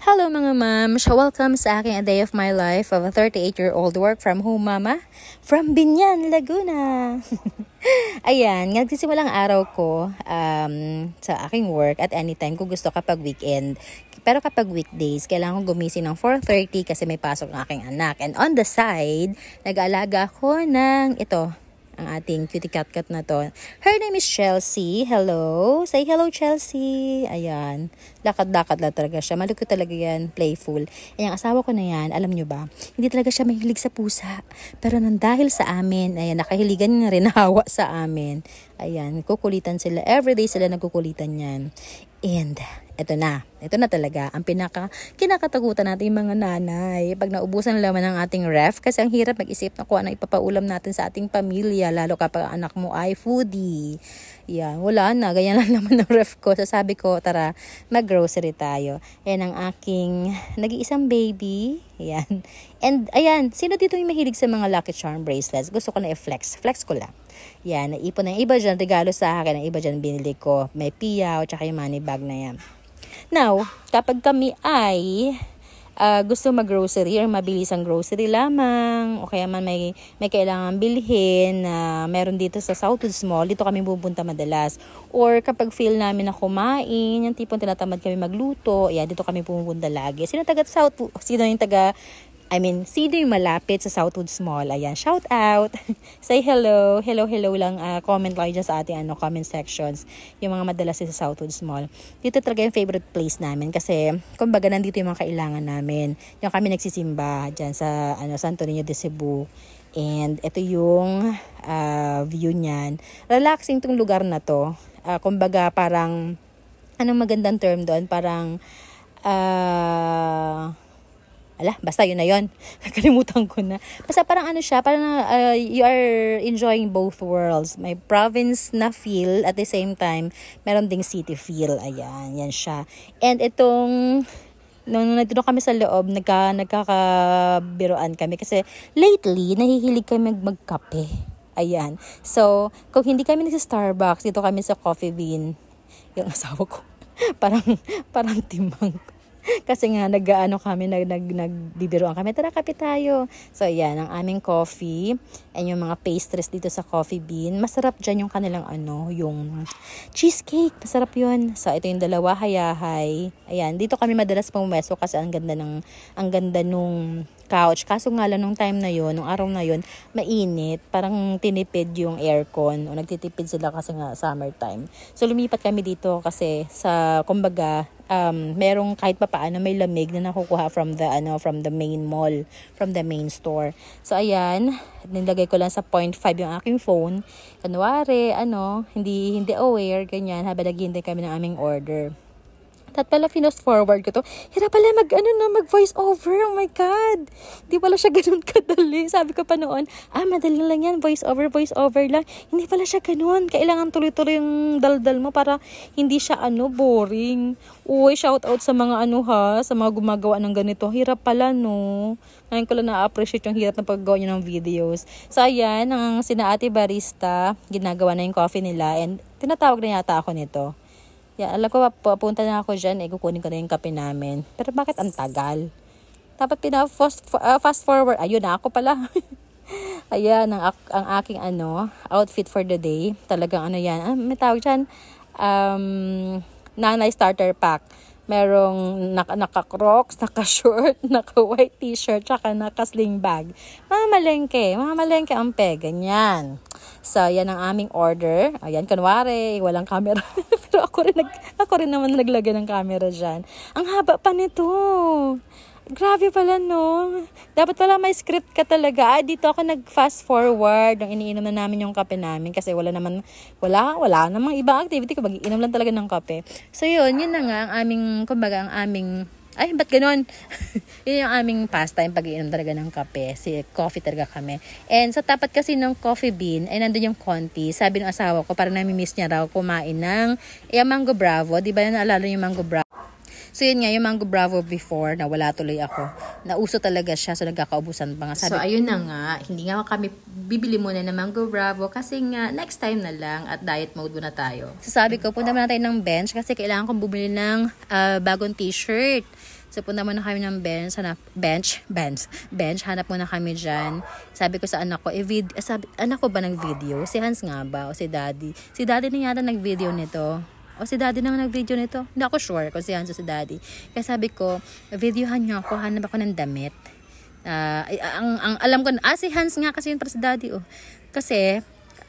Hello mga ma'am, welcome sa aking A Day of My Life of a 38-year-old work from home mama from Binyan, Laguna. Ayan, nagsisimula ang araw ko sa aking work at anytime kung gusto kapag weekend. Pero kapag weekdays, kailangan kong gumising ng 4:30 kasi may pasok ng aking anak. And on the side, nag-aalaga ko ng ito, ang ating cutie cat na to. Her name is Chelsea. Hello. Say hello, Chelsea. Ayan. Lakad-lakad lang talaga siya. Malukot talaga yan. Playful. Ayan, asawa ko na yan. Alam nyo ba? Hindi talaga siya mahilig sa pusa. Pero nang dahil sa amin, ayan, nakahiligan niya rin hawa sa amin. Ayan, kukulitan sila. Everyday sila nagkukulitan yan. And ito na talaga ang kinakatakutan natin mga nanay pag naubusan na laman ng ating ref, kasi ang hirap mag-isip na kung ano ipapaulam natin sa ating pamilya, lalo kapag anak mo ay foodie. Yan, wala na, ganyan lang naman ng ref ko. So sabi ko, tara, mag-grocery tayo. Ayan ang aking nag-iisang baby. Ayan. And ayan, sino dito yung mahilig sa mga Lucky Charm bracelets? Gusto ko na i-flex ko lang. Yan, naipon na yung iba dyan, regalo sa akin, ang iba dyan binili ko. May piyaw, tsaka yung money bag na yan. Now, kapag kami ay gusto mag-grocery or mabilis ang grocery lamang, o kaya man may kailangan bilhin na meron dito sa Southwoods Mall, dito kami pupunta madalas. Or kapag feel namin na kumain, yung tipong tinatamad kami magluto, dito kami pupunta lagi. Sino yung malapit sa Southwoods Mall? Ayan, shout out. Say hello. Hello lang. Comment lang dyan sa ating comment sections. Yung mga madalas sa Southwoods Mall. Dito talaga yung favorite place namin kasi kumbaga nandito yung mga kailangan namin. Yung kami nagsisimba dyan sa Santo Niño de Cebu. And ito yung view niyan. Relaxing tong lugar na to. Kumbaga parang anong magandang term doon? Parang basta yun na yun. Nakalimutan ko na. Basta parang siya, parang you are enjoying both worlds. May province na feel, at the same time, meron ding city feel. Ayan, yan siya. And itong, nung nandito kami sa loob, nagkakabiroan kami. Kasi lately, nahihilig kami magkape. Ayan. So, kung hindi kami nasa Starbucks, dito kami sa Coffee Bean. Yung asawa ko, parang timang. Kasi nga nagbibiroan kami, tara kape tayo. So ayan, ang aming coffee and yung mga pastries dito sa Coffee Bean. Masarap dyan yung kanilang yung cheesecake, masarap yun. So ito yung dalawa, hayahay. Ayan, dito kami madalas pumeso kasi ang ganda nung couch. Kaso nga lang nung time na yun, nung araw na yun, mainit. Parang tinipid yung aircon. O nagtitipid sila kasi nga summertime. So lumipat kami dito kasi sa, kumbaga, merong kahit pa paano may lamig na nakukuha from the main mall, from the main store. So ayan, nilagay ko lang sa 0.5 yung aking phone. Kunwari, hindi aware, ganyan, habang naghihintay kami ng aming order. At pala, fast forward ko to. Hirap pala mag voice over. Oh my God. Hindi pala siya ganun kadali. Sabi ko pa noon, madali lang yan. Voice over lang. Hindi pala siya ganun. Kailangan tuloy-tuloy yung daldal mo para hindi siya boring. Uy, shout out sa mga sa mga gumagawa ng ganito. Hirap pala, no? Ngayon ko lang na-appreciate yung hirap na paggawa nyo ng videos. So, ayan, ang sina Ate Barista, ginagawa na yung coffee nila. And tinatawag na yata ako nito. Yeah, alam ko, papunta na ako dyan, kukunin ko na yung kape namin. Pero bakit ang tagal? Dapat fast forward. Ayun na ako pala. Ayan, ang aking outfit for the day. Talagang yan. May tawag dyan, nanay starter pack. Merong naka-crocs, naka-short, naka-white t-shirt, tsaka naka-sling bag. Mamalengke ang ganyan. So, yan ang aming order. Ayan, kunwari, walang camera. Pero ako rin naman naglagay ng camera dyan. Ang haba pa nito. Grabe pala, no? Dapat pala may script ka talaga. Dito ako nag-fast forward nung iniinom na namin yung kape namin kasi wala namang ibang activity ko. Mag-iinom lang talaga ng kape. So, yun na nga ang aming, kumbaga, ba't ganon? Yun yung aming pastime, pag-iinom talaga ng kape. Coffee talaga kami. And sa tapat kasi ng Coffee Bean, ay nandun yung Conti. Sabi ng asawa ko, parang nami-miss niya raw kumain ng mango bravo. Di ba naalala yung mango bravo? So yun nga, yung Mango Bravo before, nawala tuloy ako. Nauso talaga siya, so nagkakaubusan pa nga. So ayun na nga, hindi nga kami bibili muna ng Mango Bravo kasi nga next time na lang at diet mode muna tayo. So sabi ko, punta muna tayo ng bench kasi kailangan kong bumili ng bagong t-shirt. So punta muna kami ng bench, hanap muna kami dyan. Sabi ko sa anak ko, anak ko ba nag-video? Si Hans nga ba? O si Daddy? Si Daddy na yata nag-video nito. O si Daddy naman nag-video nito. Hindi ako sure kung si Hans o si Daddy. Kaya sabi ko, videohan niyo ako, hanap ako ng damit. Ang alam ko, si Hans nga kasi yun para si Daddy. Oh. Kasi,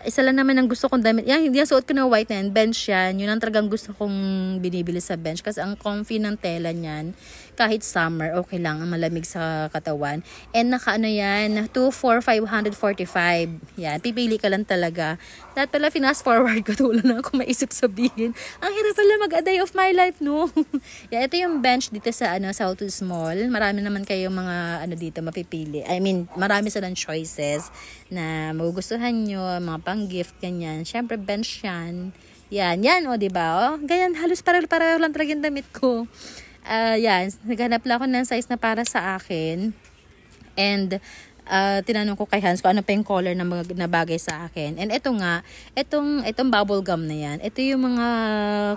isa lang naman ang gusto kong damit. Yan, hindi suot ko na white na yan. Bench yan. Yun ang talagang gusto kong binibili sa bench. Kasi ang comfy ng tela niyan. Kahit summer, okay lang. Ang malamig sa katawan. And naka-ano yan, 2,4,545. Yan, pipili ka lang talaga. Lahat pala, fast forward ko. Wala na ako maisip sabihin. Ang hirap pala mag-a day of my life, no? Yeah, ito yung bench dito sa Southwoods Mall. Marami naman kayong mga dito mapipili. I mean, marami silang choices na magugustuhan nyo, mga pang-gift, ganyan. Syempre, bench yan. Yan, o, diba? O, ganyan, halos pareho lang talaga yung damit ko. Yan, naghanap lang ako ng size na para sa akin. And, tinanong ko kay Hans kung ano pa yung color na bagay sa akin. And ito nga, itong bubble gum na yan, ito yung mga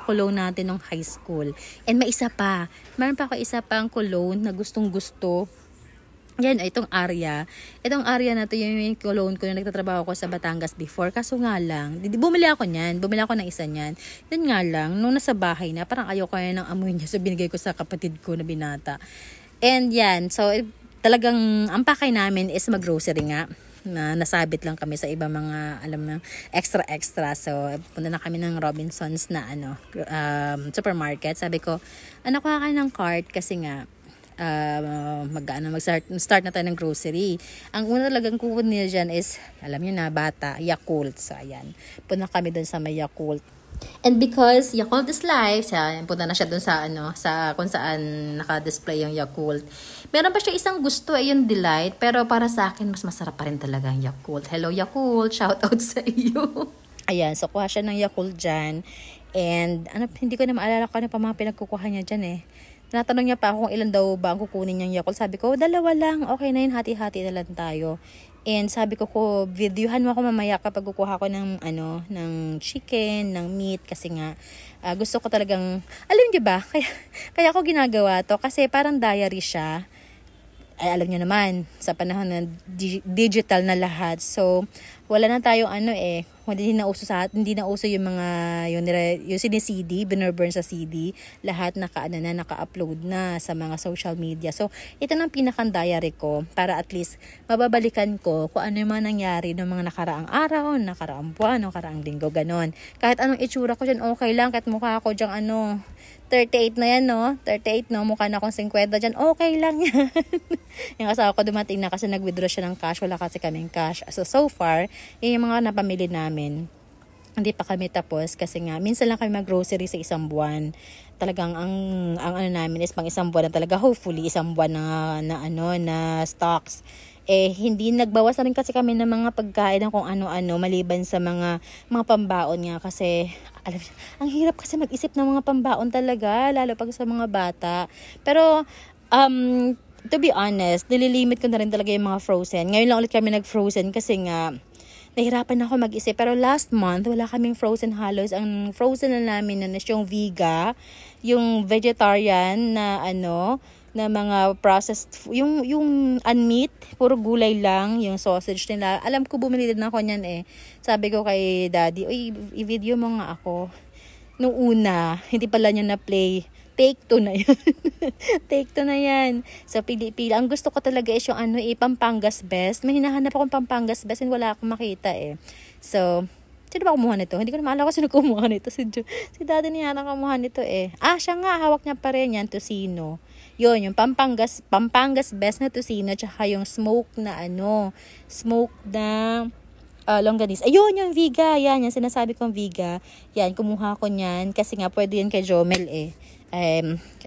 cologne natin nung high school. And may isa pa. Meron pa ako isa pang cologne na gustong-gusto. Yan, itong Aria. Itong Aria na to yung cologne ko na nagtatrabaho ko sa Batangas before. Kaso nga lang, bumili ako ng isa niyan. Yun nga lang, nung nasa bahay na, parang ayaw ko na ng amoy niya. So, binigay ko sa kapatid ko na binata. And yan, so, talagang ang pakay namin is mag-grocery nga. Na nasabit lang kami sa iba mga extra. So, punta na kami ng Robinsons na supermarket. Sabi ko, kuha ka ng cart kasi nga, mag-start na tayo ng grocery. Ang una talagang kukunin niya dyan is, alam niyo na, bata, Yakult. So, ayan. Punta kami dun sa may Yakult. And because Yakult is life, punta na siya dun sa kung saan naka-display yung Yakult. Meron pa siya isang gusto, yung Delight, pero para sa akin, mas masarap pa rin talaga yung Yakult. Hello Yakult, shout out sa iyo. Ayan, so kuha siya ng Yakult dyan. And, hindi ko na maalala kung ano pa mga pinagkukuha niya dyan eh. Tinatanong niya pa ako kung ilan daw ba ang kukunin niyang Yakult. Sabi ko, 2 lang. Okay na yun, hati-hati na lang tayo. And sabi ko, videohan mo ako mamaya kapag kukuha ko ng chicken, ng meat. Kasi nga, gusto ko talagang, alam niyo ba, kaya ako ginagawa to. Kasi parang diary siya. Ay, alam niyo naman, sa panahon na digital na lahat. So, wala na tayong hindi na uso yung mga yung CD, binurburn sa CD, lahat naka-upload na sa mga social media. So, ito na pinakang diary ko para at least mababalikan ko kung ano yung mga nangyari ng mga nakaraang araw, nakaraang buwan, nakaraang linggo, ganon. Kahit anong itsura ko dyan, okay lang. Kahit mukha ko dyan 38 na yan, no? 38, no? Mukha na akong 50 dyan. Okay lang yan. Yung asawa ko dumating na kasi nag-withdraw siya ng cash. Wala kasi kaming cash. So far, yun yung mga napamili namin. Hindi pa kami tapos kasi nga, minsan lang kami mag-grocery sa isang buwan. Talagang ang namin is pang isang buwan na talaga. Hopefully, isang buwan na stocks. Hindi nagbawas na rin kasi kami ng mga pagkain ng kung ano-ano maliban sa mga pambaon nga kasi ang hirap kasi mag-isip ng mga pambaon talaga lalo pag sa mga bata. Pero to be honest, nililimit ko na rin talaga yung mga frozen. Ngayon lang ulit kami nag-frozen kasi nga nahirapan ako mag-isip. Pero last month, wala kaming frozen halos. Ang frozen na namin is yung Viga, yung vegetarian na na mga processed, yung unmeat, puro gulay lang, yung sausage nila. Alam ko, bumili din ako niyan eh. Sabi ko kay Daddy, i-video mo nga ako. Nung una, hindi pala niya na-play. Take 2 na yan. Take 2 na yan. So, pili-pili. Ang gusto ko talaga is yung Pampangas Best. May hinahanap akong Pampangas Best and wala akong makita eh. So, sino ba kumuha nito? Hindi ko na maalala kung sino kumuha nito. Si Daddy niya na kumuha nito eh. Siya nga, hawak niya pa rin yan, tocino. Yun, yung Pampangas Best na tocino, tsaka yung smoke na longganisa. Ayun, yung Viga. Yan, yung sinasabi kong Viga. Yan, kumuha ko niyan kasi nga pwede yan kay Jomel eh.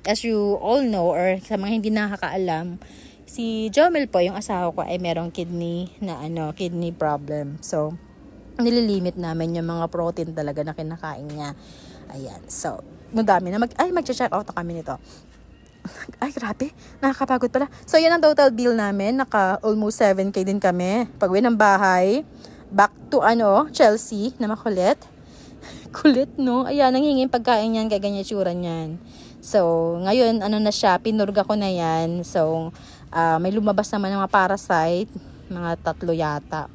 As you all know, or sa mga hindi nakakaalam, si Jomel po, yung asawa ko, ay merong kidney problem. So, nililimit namin yung mga protein talaga na kinakain niya. Ayan. So, madami na. Mag-check out na kami nito. Ay, grabe. Nakakapagod pala. So, yan ang total bill namin. Naka almost 7K din kami. Pag-uwi ng bahay, back to Chelsea na makulit. Kulit, no? Ayan, nanghingin pagkain yan, kaya ganyan tsura niyan. So, ngayon, na siya, pinurga ko na yan. So, may lumabas naman ng mga parasite, mga 3 yata.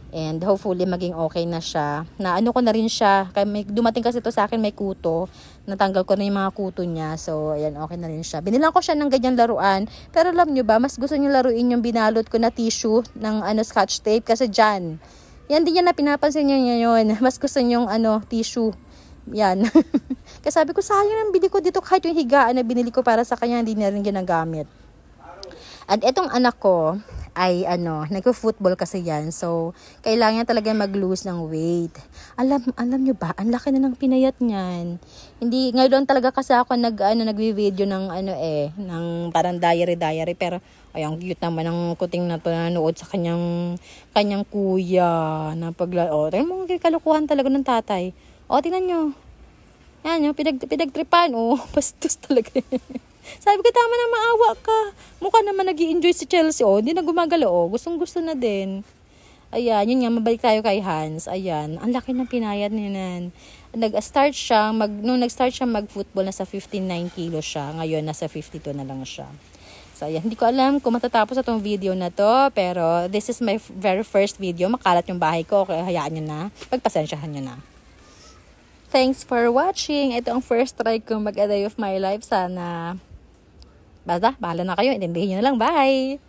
And hopefully, maging okay na siya. Na ko na rin siya. Dumating kasi to sa akin, may kuto. Natanggal ko na yung mga kuto niya. So, ayan, okay na rin siya. Binilang ko siya ng ganyang laruan. Pero alam nyo ba, mas gusto niyo laruin yung binalot ko na tissue ng scotch tape. Kasi dyan, yan din yan na pinapansin niyo yun. Mas gusto niyo yung tissue. Yan. Kasi sabi ko, sayang ang bili ko dito kahit yung higaan na binili ko para sa kanya, hindi na rin ginagamit. At etong anak ko, ay nagpo-football kasi yan. So, kailangan talaga mag-lose ng weight. Alam nyo ba, ang laki na ng pinayat niyan. Hindi, ngayon talaga kasi ako nagvi-video ng ng parang diary. Pero, ay, ang cute naman ng kuting na to nanood sa kanyang kuya na tingnan mo, kalukuhan talaga ng tatay. Tingnan nyo. Yan, pinagtripan. Bastos talaga. Sabi ko, tama na, maawa ka. Mukha naman nag-i-enjoy si Chelsea. Hindi na gumagalo. Gustong-gusto na din. Ayan, yun nga, mabalik tayo kay Hans. Ayan, ang laki ng pinayat niyan. Nung nag-start siya mag-football, nasa 59 kilos siya. Ngayon, nasa 52 na lang siya. So, ayan, hindi ko alam kung matatapos itong video na to. Pero, this is my very first video. Makalat yung bahay ko. Kaya hayaan nyo na. Pagpasensyahan nyo na. Thanks for watching. Ito ang first try ko mag-a day of my life. Sana... Basta, bahala na kayo. Intindihin nyo na lang. Bye!